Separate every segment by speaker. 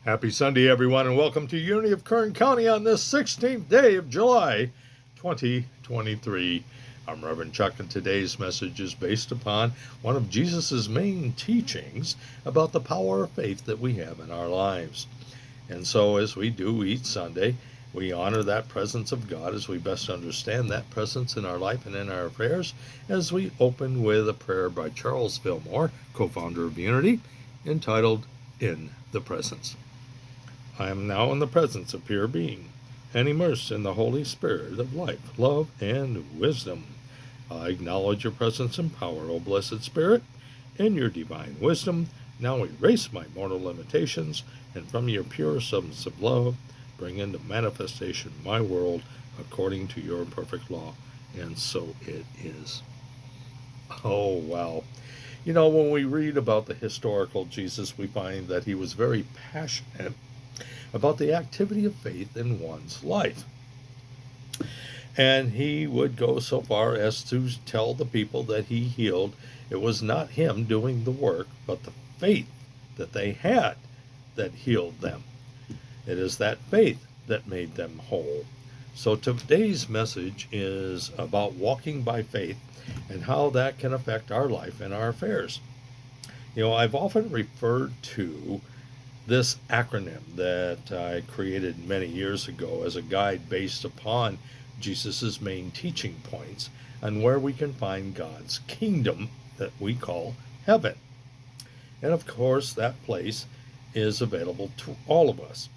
Speaker 1: Happy Sunday, everyone, and welcome to Unity of Kern County on this 16th day of July, 2023. I'm Reverend Chuck, and today's message is based upon one of Jesus' main teachings about the power of faith that we have in our lives. And so, as we do each Sunday, we honor that presence of God as we best understand that presence in our life and in our affairs, as we open with a prayer by Charles Fillmore, co-founder of Unity, entitled In the Presence. I am now in the presence of pure being, and immersed in the Holy Spirit of life, love, and wisdom. I acknowledge your presence and power, O Blessed Spirit. In your divine wisdom, now erase my mortal limitations, and from your pure substance of love, bring into manifestation my world according to your perfect law. And so it is. Oh, wow. You know, when we read about the historical Jesus, we find that he was very passionate about the activity of faith in one's life. And he would go so far as to tell the people that he healed it was not him doing the work, but the faith that they had that healed them. It is that faith that made them whole. So today's message is about walking by faith and how that can affect our life and our affairs. You know, I've often referred to this acronym that I created many years ago as a guide based upon Jesus' main teaching points on where we can find God's kingdom that we call heaven. And of course, that place is available to all of us.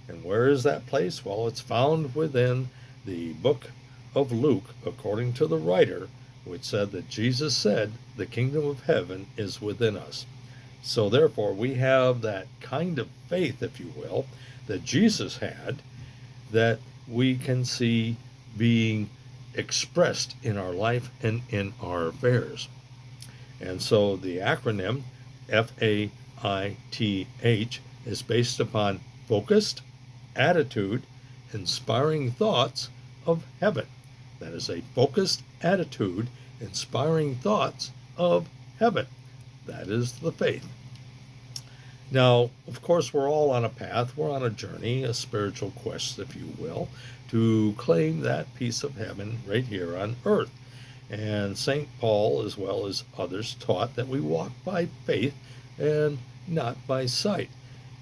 Speaker 1: And where is that place? Well, it's found within the book of Luke, according to the writer, which said that Jesus said, the kingdom of heaven is within us. So therefore, we have that kind of faith, if you will, that Jesus had, that we can see being expressed in our life and in our affairs. And so the acronym FAITH is based upon focused attitude, inspiring thoughts of heaven. That is a focused attitude, inspiring thoughts of heaven. That is the faith. Now, of course, we're all on a path, we're on a journey, a spiritual quest, if you will, to claim that piece of heaven right here on earth. And St. Paul, as well as others, taught that we walk by faith and not by sight.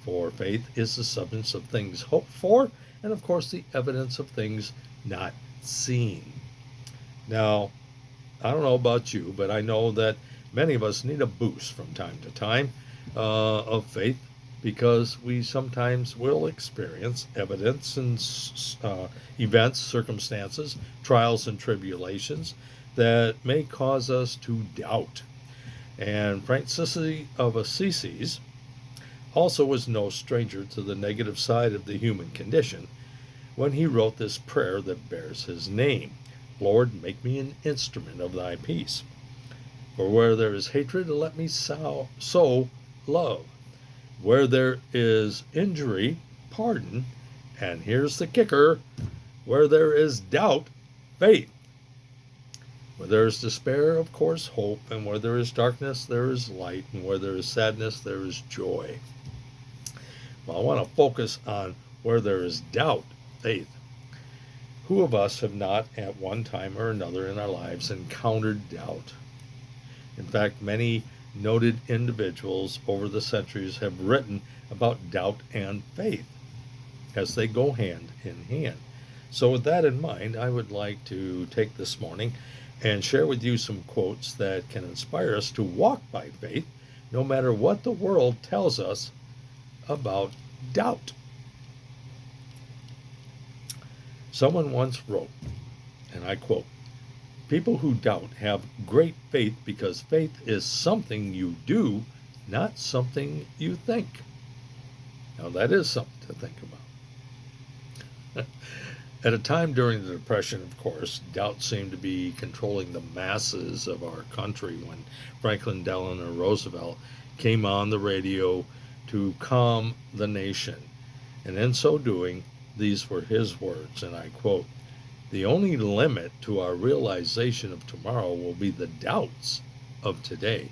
Speaker 1: For faith is the substance of things hoped for, and of course, the evidence of things not seen. Now, I don't know about you, but I know that many of us need a boost from time to time of faith, because we sometimes will experience evidence and events, circumstances, trials and tribulations that may cause us to doubt. And Francis of Assisi also was no stranger to the negative side of the human condition when he wrote this prayer that bears his name: Lord, make me an instrument of thy peace. For where there is hatred, let me sow love. Where there is injury, pardon. And here's the kicker: where there is doubt, faith. Where there is despair, of course, hope. And where there is darkness, there is light. And where there is sadness, there is joy. Well, I want to focus on where there is doubt, faith. Who of us have not at one time or another in our lives encountered doubt? In fact, many noted individuals over the centuries have written about doubt and faith as they go hand in hand. So with that in mind, I would like to take this morning and share with you some quotes that can inspire us to walk by faith no matter what the world tells us about doubt. Someone once wrote, and I quote, "People who doubt have great faith because faith is something you do, not something you think." Now, that is something to think about. At a time during the Depression, of course, doubt seemed to be controlling the masses of our country when Franklin Delano Roosevelt came on the radio to calm the nation. And in so doing, these were his words, and I quote, "The only limit to our realization of tomorrow will be the doubts of today.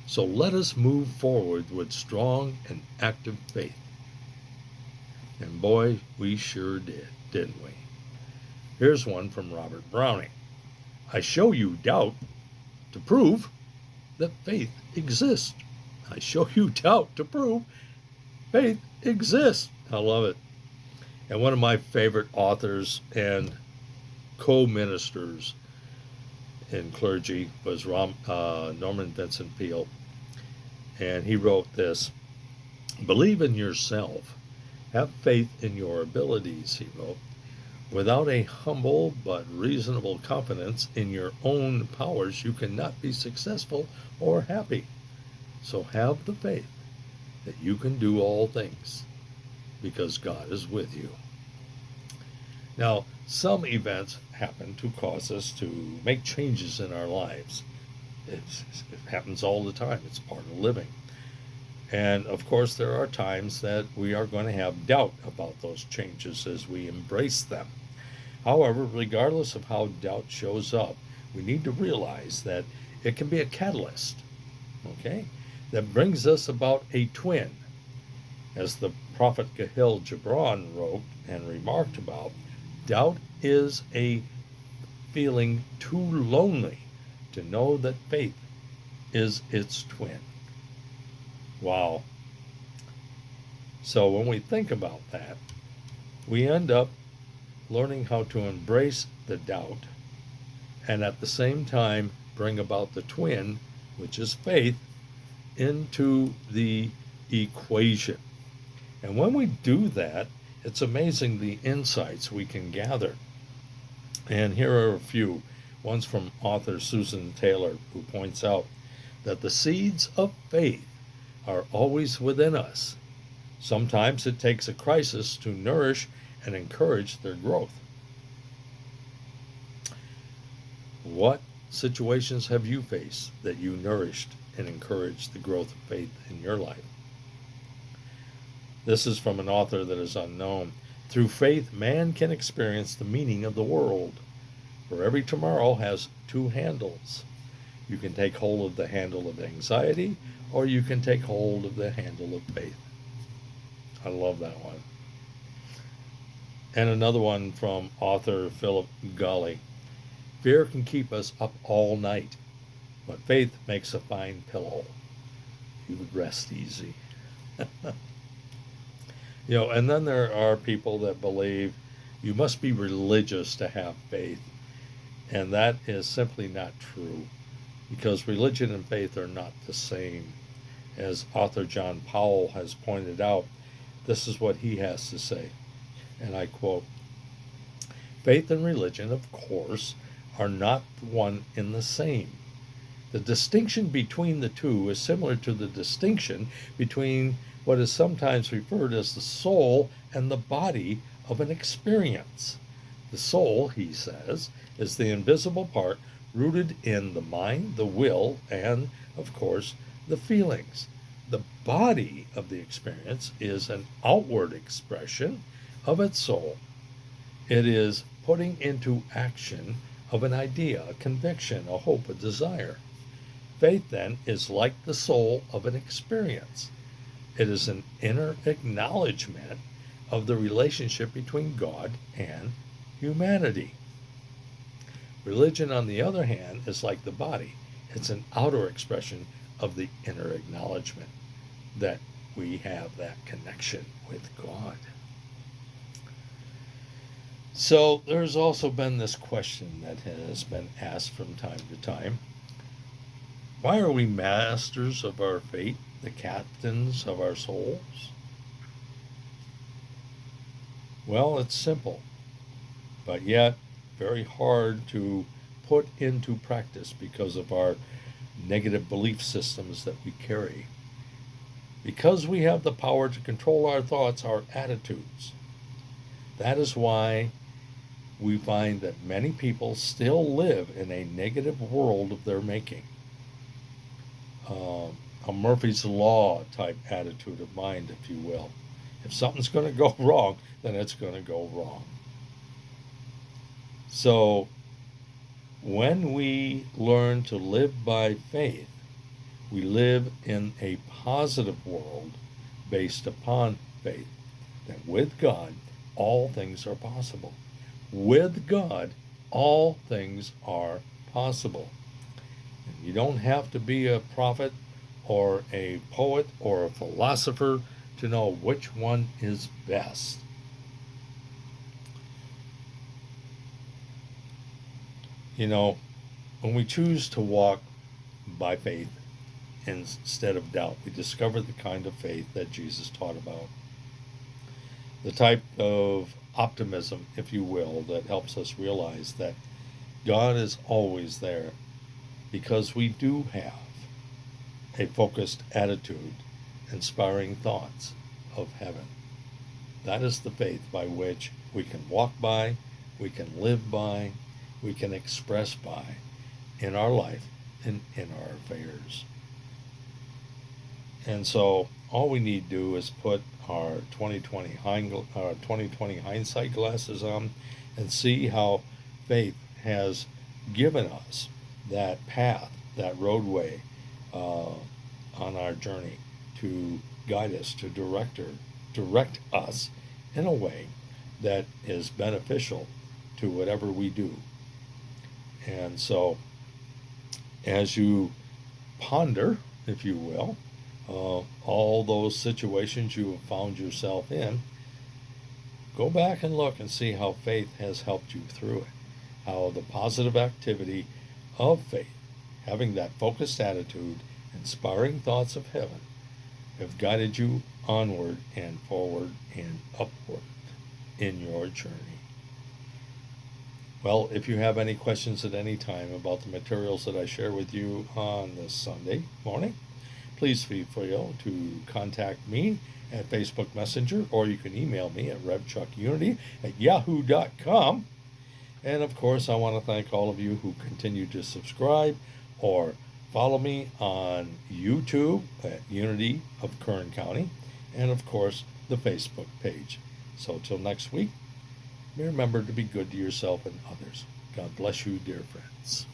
Speaker 1: So let us move forward with strong and active faith." And boy, we sure did, didn't we? Here's one from Robert Browning. I show you doubt to prove that faith exists. I show you doubt to prove faith exists. I love it. And one of my favorite authors and co-ministers in clergy was Norman Vincent Peale. And he wrote this: believe in yourself. Have faith in your abilities, he wrote. Without a humble but reasonable confidence in your own powers, you cannot be successful or happy. So have the faith that you can do all things because God is with you. Now, some events happen to cause us to make changes in our lives. It happens all the time. It's part of living. And of course, there are times that we are going to have doubt about those changes as we embrace them. However, regardless of how doubt shows up, we need to realize that it can be a catalyst, okay, that brings us about a twin. As the prophet Khalil Gibran wrote and remarked about, doubt is a feeling too lonely to know that faith is its twin. Wow. So when we think about that, we end up learning how to embrace the doubt and at the same time bring about the twin, which is faith, into the equation. And when we do that, it's amazing the insights we can gather. And here are a few. One's from author Susan Taylor, who points out that the seeds of faith are always within us. Sometimes it takes a crisis to nourish and encourage their growth. What situations have you faced that you nourished and encouraged the growth of faith in your life? This is from an author that is unknown. Through faith, man can experience the meaning of the world. For every tomorrow has two handles. You can take hold of the handle of anxiety, or you can take hold of the handle of faith. I love that one. And another one from author Philip Golly. Fear can keep us up all night, but faith makes a fine pillow. You would rest easy. And then there are people that believe you must be religious to have faith. And that is simply not true, because religion and faith are not the same. As author John Powell has pointed out, this is what he has to say, and I quote, faith and religion, of course, are not one and the same. The distinction between the two is similar to the distinction between what is sometimes referred as the soul and the body of an experience. The soul, he says, is the invisible part rooted in the mind, the will, and, of course, the feelings. The body of the experience is an outward expression of its soul. It is putting into action of an idea, a conviction, a hope, a desire. Faith, then, is like the soul of an experience. It is an inner acknowledgement of the relationship between God and humanity. Religion, on the other hand, is like the body. It's an outer expression of the inner acknowledgement that we have that connection with God. So there's also been this question that has been asked from time to time. Why are we masters of our fate, the captains of our souls? Well, it's simple, but yet very hard to put into practice because of our negative belief systems that we carry. Because we have the power to control our thoughts, our attitudes. That is why we find that many people still live in a negative world of their making. A Murphy's Law type attitude of mind, if you will. If something's going to go wrong, then it's going to go wrong. So when we learn to live by faith, we live in a positive world based upon faith. that with God, all things are possible. With God, all things are possible. And you don't have to be a prophet or a poet or a philosopher to know which one is best. You know, when we choose to walk by faith instead of doubt, we discover the kind of faith that Jesus taught about. The type of optimism, if you will, that helps us realize that God is always there because we do have a focused attitude, inspiring thoughts of heaven. That is the faith by which we can walk by, we can live by, we can express by in our life and in our affairs. And so all we need to do is put our 2020 hindsight glasses on and see how faith has given us that path, that roadway on our journey to guide us, to direct us in a way that is beneficial to whatever we do. And so as you ponder, if you will, all those situations you have found yourself in, go back and look and see how faith has helped you through it. How the positive activity of faith, having that focused attitude, inspiring thoughts of heaven, have guided you onward and forward and upward in your journey. Well, if you have any questions at any time about the materials that I share with you on this Sunday morning, please feel free to contact me at Facebook Messenger, or you can email me at revchuckunity@yahoo.com. And of course, I want to thank all of you who continue to subscribe or follow me on YouTube at Unity of Kern County, and of course, the Facebook page. So till next week, remember to be good to yourself and others. God bless you, dear friends.